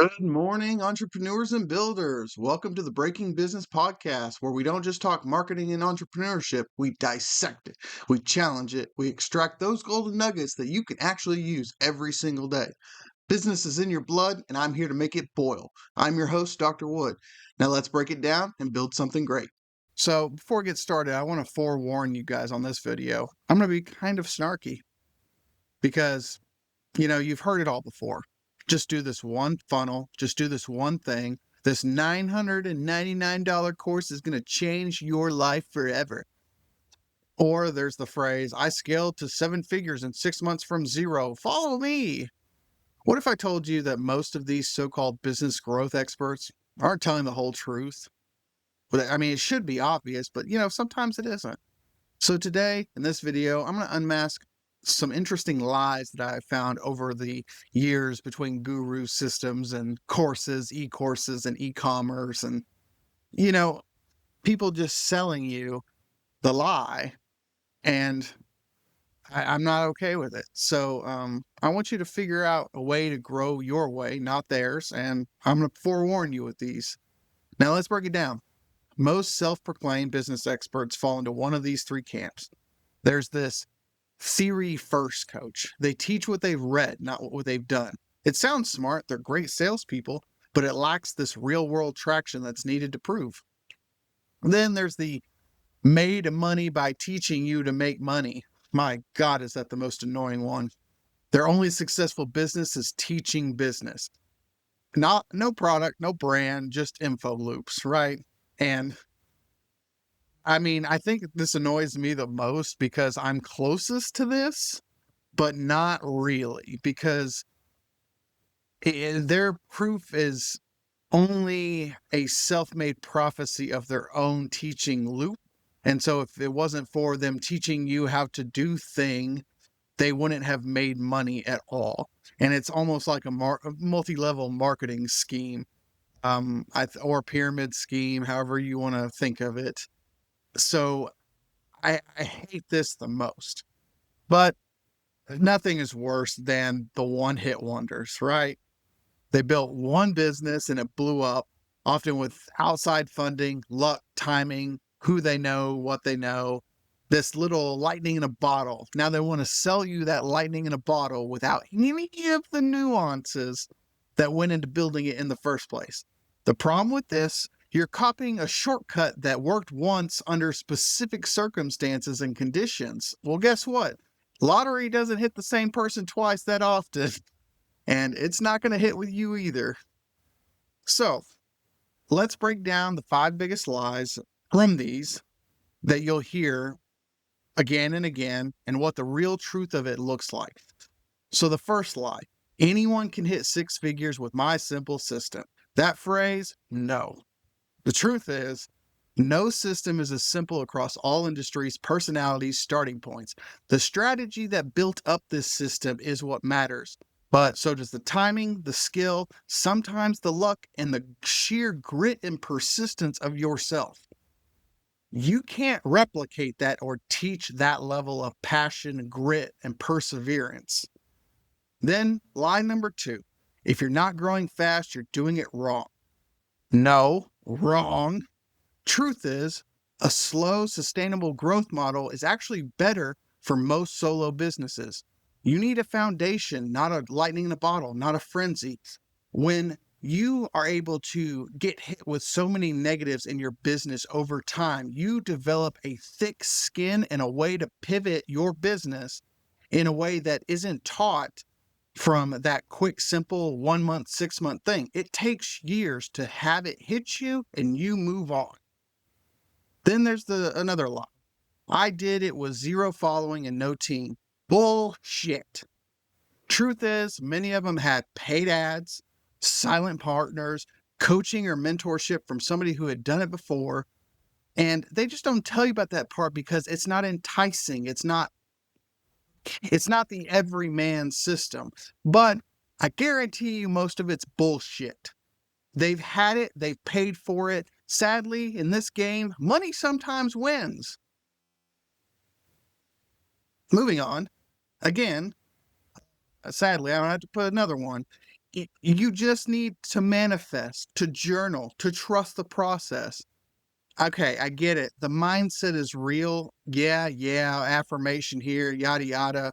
Good morning, entrepreneurs and builders. Welcome to the Breaking Business Podcast, where we don't just talk marketing and entrepreneurship, we dissect it, we challenge it, we extract those golden nuggets that you can actually use every single day. Business is in your blood, and I'm here to make it boil. I'm your host, Dr. Wood. Now let's break it down and build something great. So, before we get started, I want to forewarn you guys on this video. I'm going to be kind of snarky because you've heard it all before. Just do this one funnel, just do this one thing. This $999 course is going to change your life forever. Or there's the phrase, I scaled to 7 figures in 6 months from zero. Follow me. What if I told you that most of these so-called business growth experts aren't telling the whole truth? Well, I mean, it should be obvious, but sometimes it isn't. So today, in this video, I'm going to unmask some interesting lies that I found over the years between guru systems and courses, e-courses and e-commerce and, people just selling you the lie. And I'm not okay with it. So I want you to figure out a way to grow your way, not theirs. And I'm going to forewarn you with these. Now let's break it down. Most self-proclaimed business experts fall into one of these three camps. There's this theory first coach. They teach what they've read, not what they've done. It sounds smart. They're great salespeople, but it lacks this real world traction that's needed to prove. Then there's the made money by teaching you to make money. My God, is that the most annoying one? Their only successful business is teaching business. No product, no brand, just info loops, right? And I mean, I think this annoys me the most because I'm closest to this, but not really, because their proof is only a self-made prophecy of their own teaching loop. And so if it wasn't for them teaching you how to do thing, they wouldn't have made money at all. And it's almost like a multi-level marketing scheme, or pyramid scheme, however you want to think of it. So I hate this the most. But nothing is worse than the one-hit wonders, right? They built one business and it blew up, often with outside funding, luck, timing, who they know, what they know, this little lightning in a bottle. Now they want to sell you that lightning in a bottle without any of the nuances that went into building it in the first place. The problem with this, you're copying a shortcut that worked once under specific circumstances and conditions. Well, guess what? Lottery doesn't hit the same person twice that often, and it's not going to hit with you either. So let's break down the 5 biggest lies from these that you'll hear again and again and what the real truth of it looks like. So the first lie, anyone can hit 6 figures with my simple system. That phrase, no. The truth is, no system is as simple across all industries, personalities, starting points. The strategy that built up this system is what matters. But so does the timing, the skill, sometimes the luck, and the sheer grit and persistence of yourself. You can't replicate that or teach that level of passion, grit, and perseverance. Then, lie number 2. If you're not growing fast, you're doing it wrong. No, wrong. Truth is, a slow, sustainable growth model is actually better for most solo businesses. You need a foundation, not a lightning in a bottle, not a frenzy. When you are able to get hit with so many negatives in your business over time, you develop a thick skin and a way to pivot your business in a way that isn't taught from that quick, simple 1 month, 6 month thing. It takes years to have it hit you and you move on. Then there's another lie. I did it with 0 following and no team. Bullshit. Truth is, many of them had paid ads, silent partners, coaching or mentorship from somebody who had done it before. And they just don't tell you about that part because it's not enticing. It's not the everyman system. But I guarantee you most of it's bullshit. They've had it, they've paid for it. Sadly, in this game, money sometimes wins. Moving on, again, sadly, I don't have to put another one. You just need to manifest, to journal, to trust the process. Okay, I get it. The mindset is real. Yeah, affirmation here, yada, yada.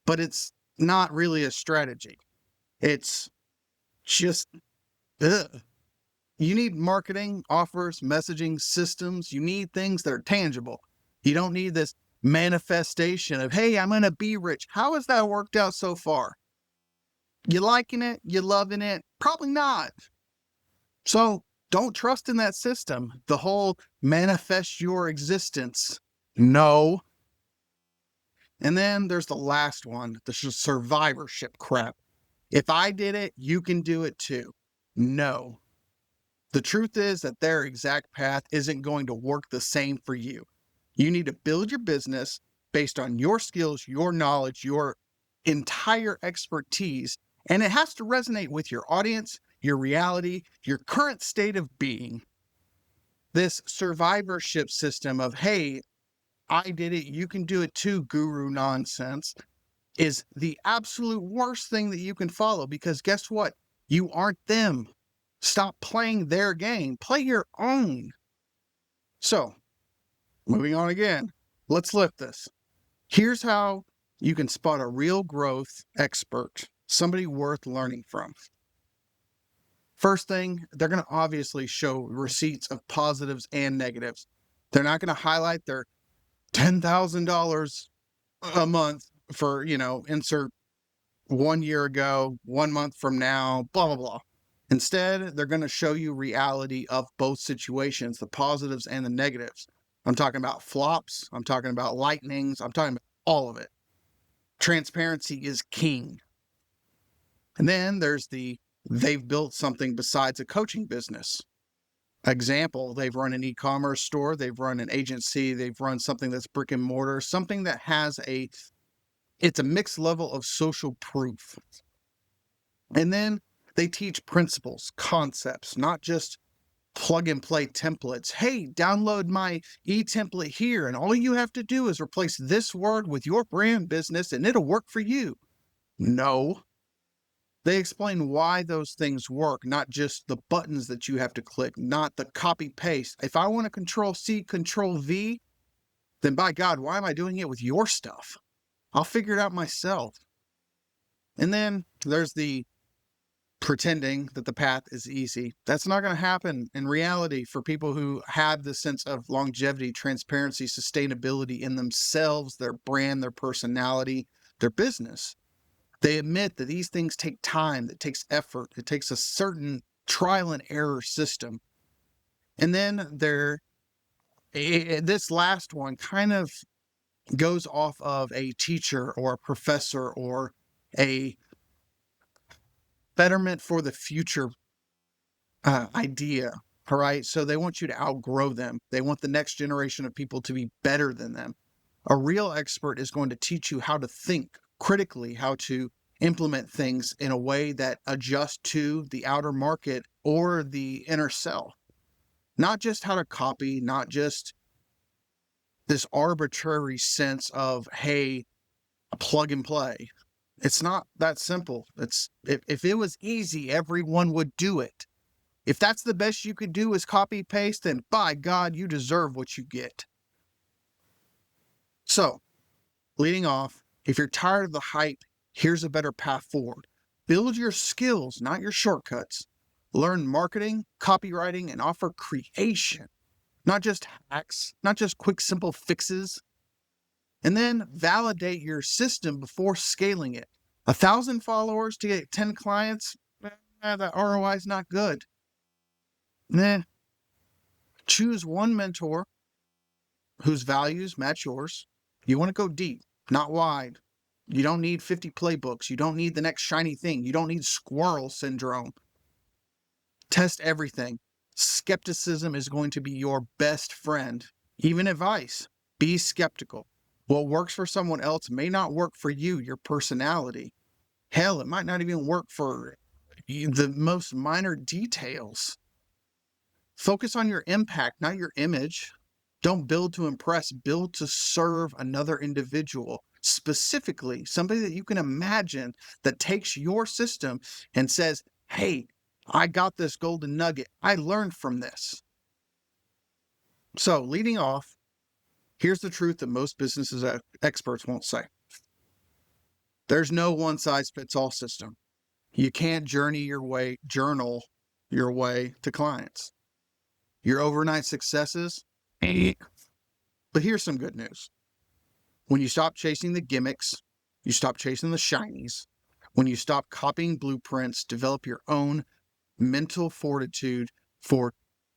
But it's not really a strategy. It's just, ugh. You need marketing, offers, messaging, systems. You need things that are tangible. You don't need this manifestation of, hey, I'm going to be rich. How has that worked out so far? You liking it? You loving it? Probably not. So don't trust in that system. The whole manifest your existence. No. And then there's the last one, the survivorship crap. If I did it, you can do it too. No. The truth is that their exact path isn't going to work the same for you. You need to build your business based on your skills, your knowledge, your entire expertise, and it has to resonate with your audience, your reality, your current state of being. This survivorship system of, hey, I did it, you can do it too, guru nonsense, is the absolute worst thing that you can follow because guess what? You aren't them. Stop playing their game. Play your own. So, moving on again, let's lift this. Here's how you can spot a real growth expert, somebody worth learning from. First thing, they're going to obviously show receipts of positives and negatives. They're not going to highlight their $10,000 a month for, insert 1 year ago, 1 month from now, blah, blah, blah. Instead, they're going to show you reality of both situations, the positives and the negatives. I'm talking about flops. I'm talking about lightnings. I'm talking about all of it. Transparency is king. And then there's they've built something besides a coaching business. Example, they've run an e-commerce store, they've run an agency, they've run something that's brick and mortar, something that has it's a mixed level of social proof. And then they teach principles, concepts, not just plug and play templates. Hey, download my e-template here, and all you have to do is replace this word with your brand business, and it'll work for you. No. They explain why those things work, not just the buttons that you have to click, not the copy paste. If I want to control C, control V, then by God, why am I doing it with your stuff? I'll figure it out myself. And then there's the pretending that the path is easy. That's not going to happen in reality for people who have the sense of longevity, transparency, sustainability in themselves, their brand, their personality, their business. They admit that these things take time, that takes effort, it takes a certain trial and error system. And then this last one kind of goes off of a teacher or a professor or a betterment for the future idea. All right. So they want you to outgrow them. They want the next generation of people to be better than them. A real expert is going to teach you how to think critically, how to implement things in a way that adjusts to the outer market or the inner self. Not just how to copy, not just this arbitrary sense of, hey, plug and play. It's not that simple. If it was easy, everyone would do it. If that's the best you could do is copy paste, then by God, you deserve what you get. So, leading off, if you're tired of the hype, here's a better path forward. Build your skills, not your shortcuts. Learn marketing, copywriting, and offer creation, not just hacks, not just quick, simple fixes. And then validate your system before scaling it. 1,000 followers to get 10 clients, that ROI is not good. Choose one mentor whose values match yours. You want to go deep, not wide. You don't need 50 playbooks. You don't need the next shiny thing. You don't need squirrel syndrome. Test everything. Skepticism is going to be your best friend. Even advice, be skeptical. What works for someone else may not work for you, your personality. Hell, it might not even work for the most minor details. Focus on your impact, not your image. Don't build to impress, build to serve another individual. specifically, somebody that you can imagine that takes your system and says, hey, I got this golden nugget. I learned from this. So, leading off, here's the truth that most businesses experts won't say. There's no one size fits all system. You can't journal your way to clients. Your overnight successes, but here's some good news. When you stop chasing the gimmicks, you stop chasing the shinies. When you stop copying blueprints, develop your own mental fortitude for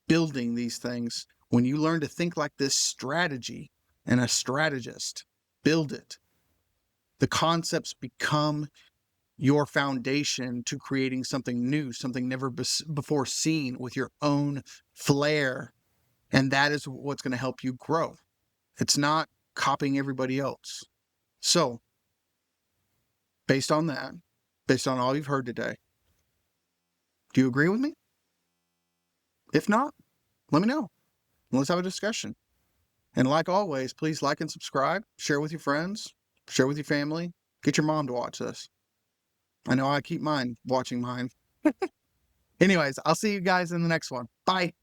building these things. When you learn to think like this strategy and a strategist, build it. The concepts become your foundation to creating something new, something never before seen with your own flair. And that is what's going to help you grow. It's not copying everybody else. So, based on that, based on all you've heard today, do you agree with me? If not, let me know. Let's have a discussion. And like always, please like and subscribe, share with your friends, share with your family, get your mom to watch this. I know I keep watching mine. Anyways, I'll see you guys in the next one. Bye.